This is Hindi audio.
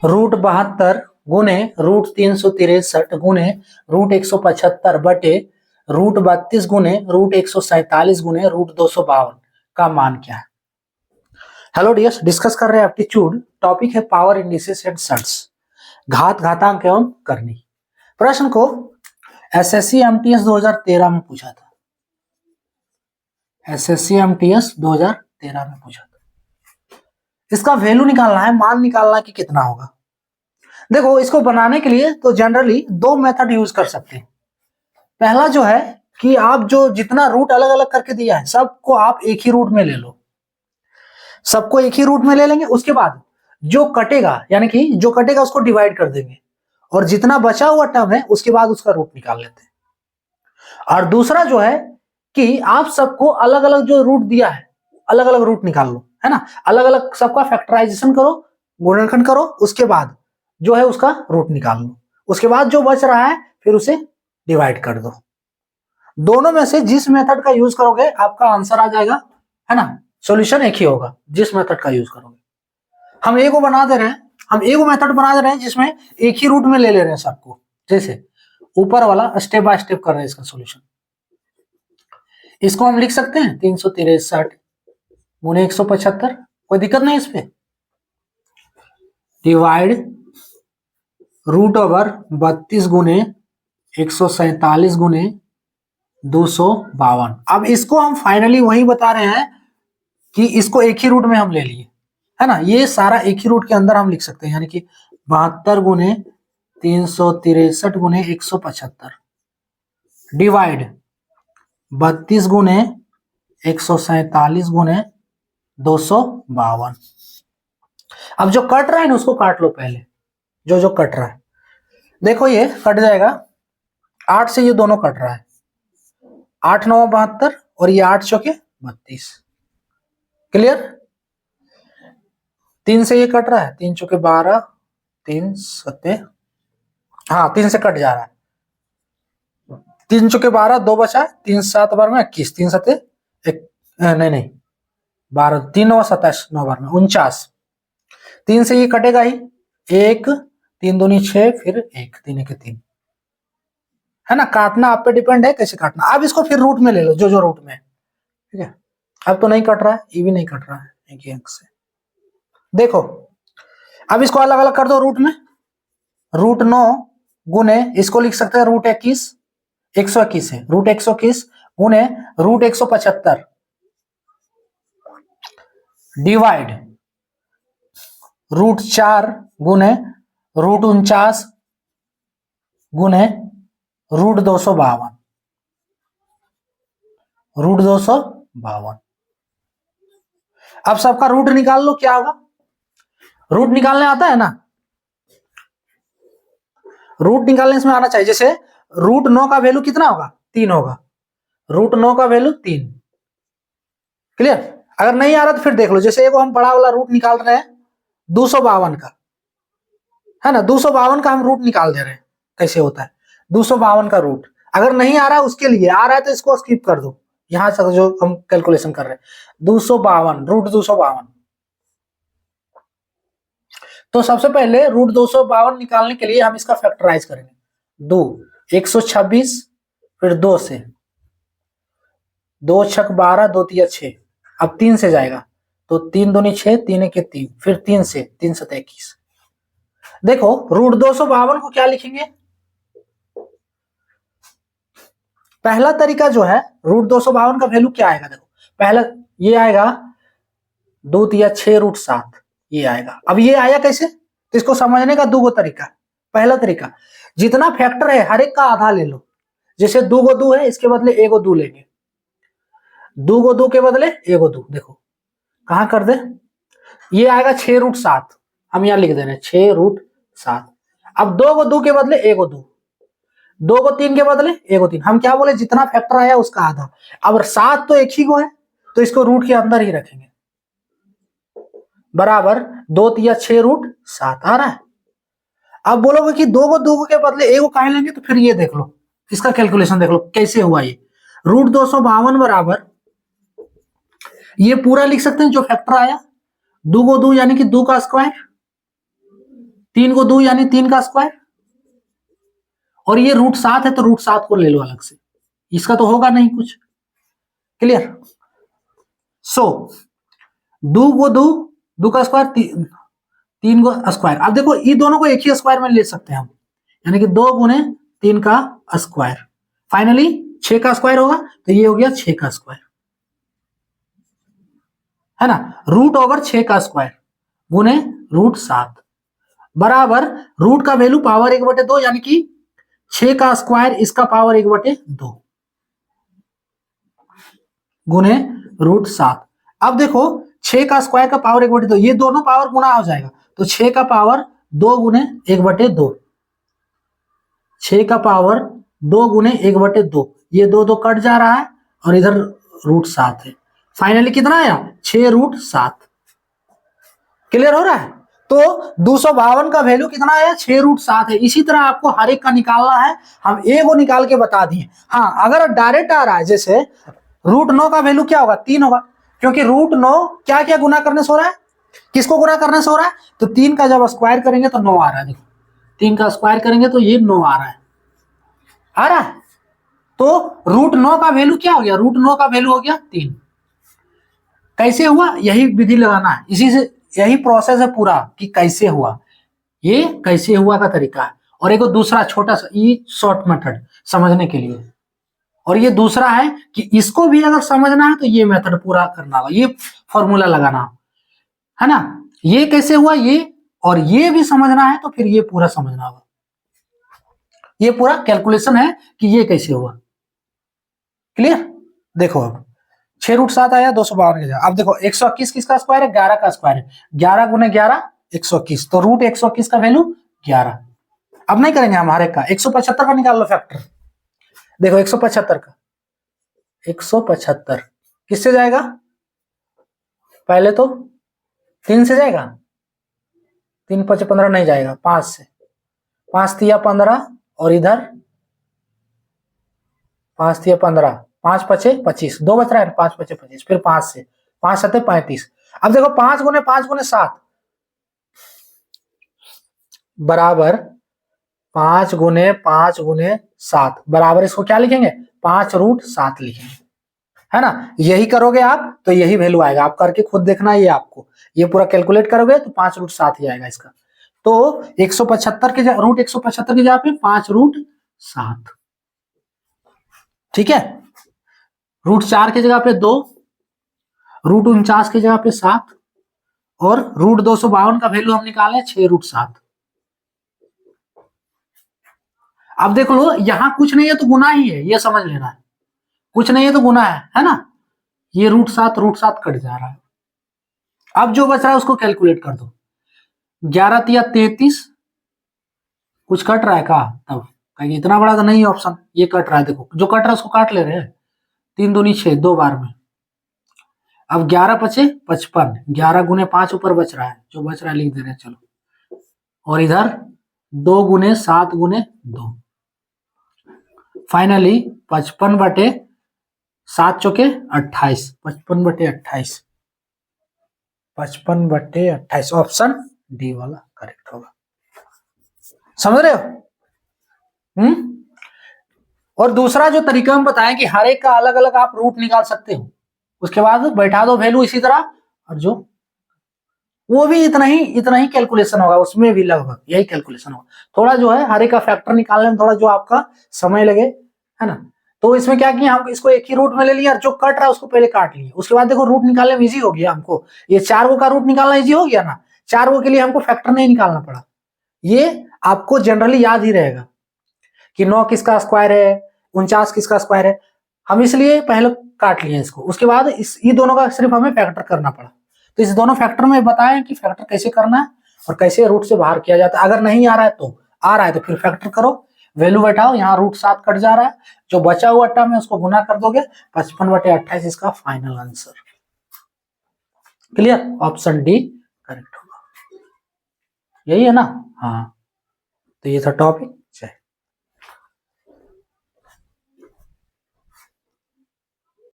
√72 गुने √363 गुने √175 बटे √32 गुने √147 गुने √252 का मान क्या है। हेलो डियर्स, डिस्कस कर रहे हैं एप्टीट्यूड। टॉपिक है पावर इंडिसेस एंड सर्ट्स, घात घातांक एवं करनी। प्रश्न को एसएससी एमटीएस 2013 में पूछा था। एसएससी एमटीएस 2013 में पूछा था। इसका वैल्यू निकालना है, मान निकालना है कि कितना होगा। देखो, इसको बनाने के लिए तो जनरली दो मेथड यूज कर सकते हैं। पहला जो है कि आप जो जितना रूट अलग अलग करके दिया है सबको आप एक ही रूट में ले लो, सबको एक ही रूट में ले लेंगे। उसके बाद जो कटेगा, यानी कि जो कटेगा उसको डिवाइड कर देंगे और जितना बचा हुआ टर्म है उसके बाद उसका रूट निकाल लेते हैं। और दूसरा जो है कि आप सबको अलग अलग जो रूट दिया है अलग अलग रूट निकाल लो, है ना। अलग अलग सबका फैक्टराइजेशन करो, गुणनखंड करो, उसके बाद जो है उसका रूट निकाल लो। उसके बाद जो बच रहा है फिर उसे डिवाइड कर दो। दोनों में से जिस मेथड का यूज करोगे आपका आंसर आ जाएगा, है ना। सॉल्यूशन एक ही होगा जिस मेथड का यूज करोगे। हम एगो बना दे रहे हैं, हम एगो मेथड बना दे रहे हैं जिसमें एक ही रूट में ले रहे हैं सबको। जैसे ऊपर वाला स्टेप बाय स्टेप कर रहे हैं इसका सॉल्यूशन। इसको हम लिख सकते हैं 363 गुने 175, कोई दिक्कत नहीं इस पे। डिवाइड √32 गुने 147 गुने 252। अब इसको हम फाइनली वही बता रहे हैं कि इसको एक ही रूट में हम ले लिए, है ना। ये सारा एक ही रूट के अंदर हम लिख सकते हैं, यानी कि 72 गुने 363 गुने 175 डिवाइड 32 गुने 147 गुने 252। अब जो कट रहा है ना उसको काट लो पहले, जो जो कट रहा है। देखो ये कट जाएगा, 8 से ये दोनों कट रहा है, 8 9 72 और ये 8 चौके 32। क्लियर। 3 से ये कट रहा है, 3 चौके 12, 3 सत्ते, हाँ 3 से कट जा रहा है, 3 चौके 12, 2 बचा, 3 7 बार में 21, 3 सत्ते नहीं 12, 3 9 27, 9 बार में 49। 3 से ये कटेगा ही, 1 3 दूनी 6, फिर 1 3 1 3, है ना। काटना आप पे डिपेंड है कैसे काटना। अब इसको फिर रूट में ले लो, जो जो रूट में, ठीक है। अब तो नहीं कट रहा है, ये भी नहीं कट रहा है एक ही अंक से। देखो अब इसको अलग अलग कर दो रूट में। √9 गुने इसको लिख सकते हैं √21, 121 है, √121 गुने √175 डिवाइड √4 गुने √49 गुने √252, √252। अब सबका रूट निकाल लो, क्या होगा। रूट निकालने आता है ना, रूट निकालने इसमें आना चाहिए। जैसे √9 का वैल्यू कितना होगा, 3 होगा, √9 का वैल्यू 3। क्लियर। अगर नहीं आ रहा तो फिर देख लो, जैसे एगो हम बड़ा वाला रूट निकाल रहे हैं 252 का, है ना। 252 का हम रूट निकाल दे रहे हैं, कैसे होता है 252 का रूट। अगर नहीं आ रहा है उसके लिए, आ रहा है तो इसको स्किप कर दो, यहां से जो हम कैलकुलेशन कर रहे हैं 252 √252। तो सबसे पहले √252 निकालने के लिए हम इसका फैक्टराइज करेंगे। 2 126, फिर 2 से 2 छक 12, 2 तिया 6, अब 3 से जाएगा तो 3 दूनी 6, 3 1 3, फिर 3 से 3 7 21। देखो √252 को क्या लिखेंगे। पहला तरीका जो है √252 का वैल्यू क्या आएगा। देखो पहला ये आएगा 2 तिया 6 √7, ये आएगा। अब ये आया कैसे, तो इसको समझने का 2 तरीका। पहला तरीका, जितना फैक्टर है हर एक का आधा ले लो। जैसे 2 गो 2 है, इसके बदले 1 गो 2 लेंगे, 2 गो 2 के बदले 1 गो 2। देखो कहां कर दे, ये आएगा 6 √7, हम यहां लिख दे रहे हैं 6 √7। अब 2 गो 2 के बदले 1 गो 2, 2 गो 3 के बदले 1 गो 3। हम क्या बोले, जितना फैक्टर आया उसका आधा। अब 7 तो एक ही गो है तो इसको रूट के अंदर ही रखेंगे, बराबर 2 तिया 6 √7 आ रहा है। अब बोलोगे कि 2 गो 2 के बदले 1 गो काहे लेंगे, तो फिर ये देख लो, इसका कैलकुलेशन देख लो कैसे हुआ ये। √252 बराबर ये पूरा लिख सकते हैं जो फैक्टर आया, 2 गो 2 यानी कि 2 का स्क्वायर 3 को 2 यानी 3 का स्क्वायर, और ये √7 है तो √7 को ले लो अलग से, इसका तो होगा नहीं कुछ। क्लियर? सो 2 को 2 का स्क्वायर 3 को स्क्वायर। अब देखो ये दोनों को एक ही स्क्वायर में ले सकते हैं हम, यानी कि 2 गुने 3 का स्क्वायर, फाइनली 6 का स्क्वायर होगा, तो ये हो गया 6 का स्क्वायर, है ना। √6 का स्क्वायर गुने √7 बराबर रूट का वैल्यू पावर 1/2, यानी कि 6 का स्क्वायर इसका पावर 1/2 गुने √7। अब देखो 6 का स्क्वायर का पावर 1/2, ये दोनों पावर गुना हो जाएगा, तो 6 का पावर 2 गुने 1/2, 6 का पावर 2 गुने 1/2, ये 2 कट जा रहा है और इधर √7 है, फाइनली कितना आया 6√7। क्लियर हो रहा है? तो 252 का वैल्यू कितना आया 6√7 है। इसी तरह आपको हर एक का निकालना है, हम ए को निकाल के बता दिए। हाँ, अगर डायरेक्ट आ रहा है, जैसे √9 का वैल्यू क्या होगा 3 होगा, क्योंकि √9 क्या क्या गुना करने से हो रहा है, किसको गुना करने से हो रहा है, तो 3 का जब स्क्वायर करेंगे तो 9 आ रहा है। देखो 3 का स्क्वायर करेंगे तो ये 9 आ रहा है, आ रहा है। तो √9 का वैल्यू क्या हो गया, √9 का वैल्यू हो गया 3। कैसे हुआ, यही विधि लगाना है, इसी से यही प्रोसेस है पूरा कि कैसे हुआ, ये कैसे हुआ का तरीका है। और एक दूसरा छोटा सा ये शॉर्ट मेथड समझने के लिए, और ये दूसरा है कि इसको भी अगर समझना है तो ये मेथड पूरा करना होगा, ये फॉर्मूला लगाना है ना। ये कैसे हुआ ये, और ये भी समझना है तो फिर ये पूरा समझना होगा, ये पूरा कैलकुलेशन है कि ये कैसे हुआ। क्लियर? देखो अब 6√7 आया 252 के जगह। अब देखो 121 किसका स्क्वायर है, 11 का स्क्वायर है, 11 गुने 11 121, तो √121 का वैल्यू 11। अब नहीं करेंगे हमारे का 175 का निकाल लो फैक्टर। देखो 175 का 175 किससे जाएगा, पहले तो 3 से जाएगा, 3 5 15 नहीं जाएगा, 5 से, 5 तिया 15 और इधर 5 तिया 15, 5 5 25, 2 बच रहा है, 5 5 25, फिर 5 से, 5 7 35। अब देखो 5 गुने 7 बराबर 5 गुने 7 बराबर, इसको क्या लिखेंगे 5√7 लिखेंगे, है ना। यही करोगे आप तो यही वैल्यू आएगा, आप करके खुद देखना, ये आपको ये पूरा कैलकुलेट करोगे तो 5√7 ही आएगा इसका। तो 175 के √175 की जगह पे 5√7, ठीक है। √4 की जगह पे 2, √49 की जगह पे 7, और √252 का वैल्यू हम निकाले 6√7। अब देख लो यहां कुछ नहीं है तो गुना ही है, ये समझ लेना है, कुछ नहीं है तो गुना है ना। ये √7 कट जा रहा है, अब जो बच रहा है उसको कैलकुलेट कर दो। 11 तिया 33, कुछ कट रहा है का, तब कहेंगे इतना बड़ा तो नहीं ऑप्शन, ये कट रहा है, देखो जो कट रहा है उसको काट ले रहे हैं, 3 दूनी 6, 2 बार में। अब 11 पचे 55, 11 गुने 5 ऊपर बच रहा है, जो बच रहा है लिख दे रहे हैं, चलो। और इधर 2 गुने 7 गुने 2, फाइनली 55/7 चौके 28, 55/28, 55/28 ऑप्शन डी वाला करेक्ट होगा। समझ रहे हो? और दूसरा जो तरीका हम बताएं कि हर एक का अलग अलग आप रूट निकाल सकते हो, उसके बाद बैठा दो वैल्यू इसी तरह, और जो वो भी इतना ही कैलकुलेशन होगा, उसमें भी लगभग यही कैलकुलेशन होगा। थोड़ा जो है हर एक का फैक्टर निकालने में थोड़ा जो आपका समय लगे, है ना। तो इसमें क्या किया, हम इसको एक ही रूट में ले लिया, जो कट रहा है उसको पहले काट लिया, उसके बाद देखो रूट निकालने में इजी हो गया हमको, ये 4 गो का रूट निकालना इजी हो गया ना, 4 गो के लिए हमको फैक्टर नहीं निकालना पड़ा। ये आपको जनरली याद ही रहेगा कि 9 किसका स्क्वायर है, 49 किसका स्क्वायर है, हम इसलिए पहले काट लिए इसको, उसके बाद ये दोनों का सिर्फ हमें फैक्टर करना पड़ा। तो इस दोनों फैक्टर में बताएं कि फैक्टर कैसे करना है और कैसे रूट से बाहर किया जाता है। अगर नहीं आ रहा है तो, आ रहा है तो फिर फैक्टर करो, वैल्यू बैठाओ, यहाँ √7 कट जा रहा है, जो बचा हुआ टर्म है उसको गुना कर दोगे, 55/28 इसका final answer. Clear? Option D correct होगा, यही है ना। हाँ, तो ये था टॉपिक।